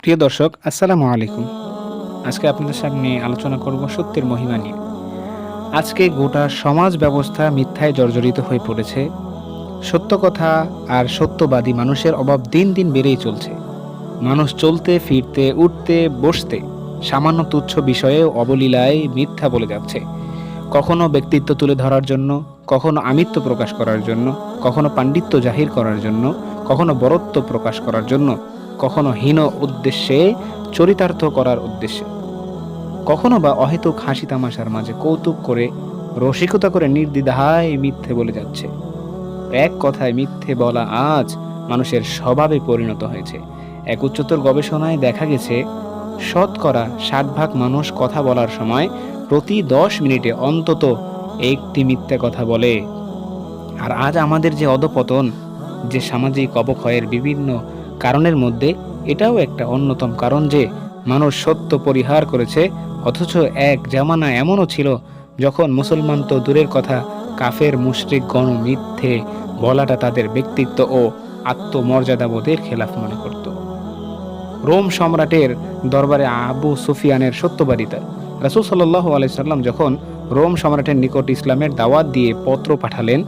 প্রিয় দর্শক, আসসালামু আলাইকুম। আজকে আপনাদের সামনে আলোচনা করব সত্যের মহিমা নিয়ে। আজকে গোটা সমাজ ব্যবস্থা মিথ্যায় জর্জরিত হয়ে পড়েছে। সত্য কথা আর সত্যবাদী মানুষের অভাব দিন দিন বেড়েই চলছে। মানুষ চলতে ফিরতে, উঠতে বসতে সামান্য তুচ্ছ বিষয়েও অবলীলায় মিথ্যা বলে যাচ্ছে। কখনো ব্যক্তিত্ব তুলে ধরার জন্য, কখনো আমিত্ব প্রকাশ করার জন্য, কখনো পাণ্ডিত্য জাহির করার জন্য, কখনো বরত্ব প্রকাশ করার জন্য, কখনো হীন উদ্দেশ্যে চরিতার্থ করার উদ্দেশ্যে, কখনো বা অহেতুক হাসি তামাশার মাঝে কৌতুক করে, রসিকতা করে নির্দ্বিধায় মিথ্যে বলে যাচ্ছে। এক কথায় মিথ্যে বলা আজ মানুষের স্বভাবে পরিণত হয়েছে। এক উচ্চতর গবেষণায় দেখা গেছে, শতকরা 60 ভাগ মানুষ কথা বলার সময় প্রতি 10 মিনিটে অন্তত একটি মিথ্যে কথা বলে। আর আজ আমাদের যে অধপতন, যে সামাজিক অবক্ষয়ের বিভিন্ন কারণের মধ্যে এটাও একটা অন্যতম কারণ যে মানুষ সত্য পরিহার করেছে। অথচ এক জামানা এমনও ছিল যখন মুসলমান তো দূরের কথা, কাফের মুশরিকগণ মিথ্যে বলাটা তাদের ব্যক্তিত্ব ও আত্মমর্যাদাবোধের খেলাফ মনে করত। রোম সম্রাটের দরবারে আবু সুফিয়ানের সত্যবাদিতা। রাসূল সাল্লাল্লাহু আলাইহি সাল্লাম যখন রোম সম্রাটের নিকট ইসলামের দাওয়াত দিয়ে পত্র পাঠালেন,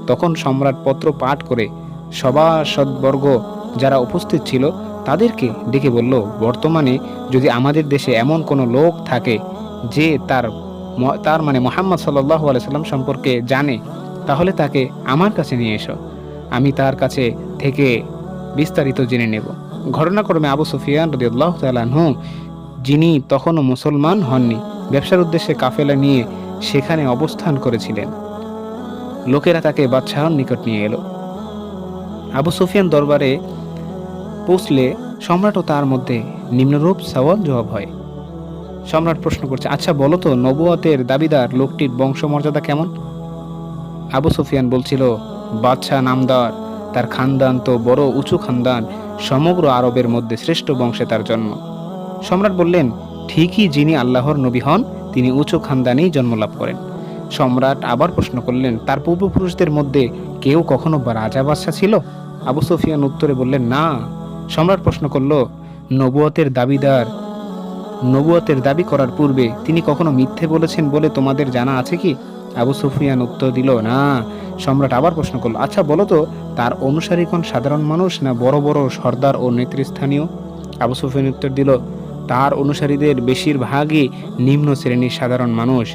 তখন সম্রাট পত্র পাঠ করে সভাসদবর্গ যারা উপস্থিত ছিল তাদেরকে ডেকে বলল, বর্তমানে যদি আমাদের দেশে এমন কোনো লোক থাকে যে তার মানে মুহাম্মদ সাল্লাল্লাহু আলাইহি সাল্লাম সম্পর্কে জানে, তাহলে তাকে আমার কাছে নিয়ে এসো। আমি তার কাছে থেকে বিস্তারিত জেনে নেব। ঘটনাক্রমে আবু সুফিয়ান রাদিয়াল্লাহু তাআলা আনহু, যিনি তখনও মুসলমান হননি, ব্যবসার উদ্দেশ্যে কাফেলা নিয়ে সেখানে অবস্থান করেছিলেন। লোকেরা তাকে বাদশাহর নিকট নিয়ে এলো। আবু সুফিয়ান দরবারে পৌঁছলে সম্রাটও তার মধ্যে নিম্নরূপ সওয়াল জবাব হয়। সম্রাট প্রশ্ন করছে, আচ্ছা বলো তো, নবুয়তের দাবিদার লোকটির বংশমর্যাদা কেমন? আবু সুফিয়ান বলছিল, বাদশাহ নামদার, তার খানদান তো বড় উঁচু খানদান, সমগ্র আরবের মধ্যে শ্রেষ্ঠ বংশে তার জন্ম। সম্রাট বললেন, ঠিকই, যিনি আল্লাহর নবী হন তিনি উঁচু খানদানেই জন্মলাভ করেন। সম্রাট আবার প্রশ্ন করলেন, তার পূর্বপুরুষদের মধ্যে কেউ কখনো রাজা বাদশাহ ছিল? আবু সুফিয়ান উত্তরে বললেন, না। সম্রাট প্রশ্ন করল, নবুয়তের দাবি করার পূর্বে তিনি কখনো মিথ্যে বলেছেন বলে তোমাদের জানা আছে কি? আবু সুফিয়ান উত্তর দিল, না। সম্রাট আবার প্রশ্ন করল, আচ্ছা বলো তো, তার অনুসারীগণ সাধারণ মানুষ না বড় বড় সর্দার ও নেতৃস্থানীয়? আবু সুফিয়ান উত্তর দিল, তার অনুসারীদের বেশিরভাগই নিম্ন শ্রেণীর সাধারণ মানুষ।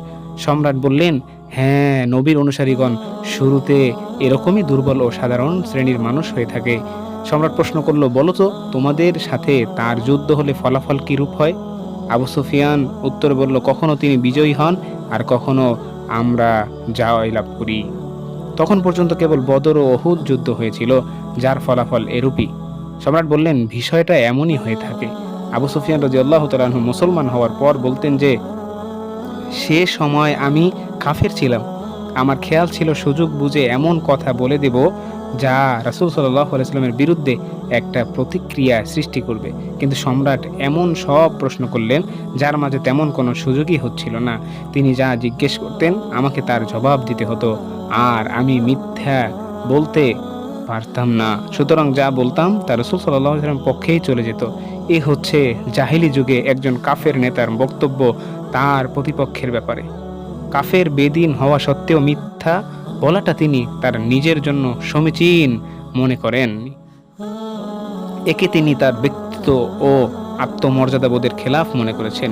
সম্রাট বললেন, হ্যাঁ, নবীর অনুসারীগণ শুরুতে এরকমই দুর্বল ও সাধারণ শ্রেণীর মানুষ হয়ে থাকে। সম্রাট প্রশ্ন করল, বলো তো, তোমাদের সাথে তার যুদ্ধ হলে ফলাফল কি রূপ হয়? আবু সুফিয়ান উত্তর বলল, কখনো তিনি বিজয়ী হন আর কখনো আমরা জয়লাভ করি। তখন পর্যন্ত কেবল বদর ও উহুদ যুদ্ধ হয়েছিল, যার ফলাফল এরূপই। সম্রাট বললেন, বিষয়টা এমনই হয়ে থাকে। আবু সুফিয়ান রাদিয়াল্লাহু তাআলা আনহু মুসলমান হওয়ার পর বলতেন যে, সে সময় আমি কাফের ছিলাম। আমার খেয়াল ছিল সুযোগ বুঝে এমন কথা বলে দেব যা রাসূল সাল্লাল্লাহু আলাইহি ওয়াসাল্লামের বিরুদ্ধে একটা প্রতিক্রিয়া সৃষ্টি করবে। কিন্তু সম্রাট এমন সব প্রশ্ন করলেন যার মাঝে তেমন কোনো সুযোগই হচ্ছিল না। তিনি যা জিজ্ঞেস করতেন আমাকে তার জবাব দিতে হতো, আর আমি মিথ্যা বলতে পারতাম না। সুতরাং যা বলতাম তা রাসূল সাল্লাল্লাহু আলাইহি ওয়াসাল্লামের পক্ষেই চলে যেত। এ হচ্ছে জাহিলি যুগে একজন কাফের নেতার বক্তব্য তার প্রতিপক্ষের ব্যাপারে। কাফের বেদিন হওয়া সত্ত্বেও মিথ্যা বলাটা তিনি তার নিজের জন্য সমীচীন মনে করেন। একে তিনি তার ব্যক্তিত্ব ও আত্মমর্যাদাবোধের খেলাফ মনে করেছেন।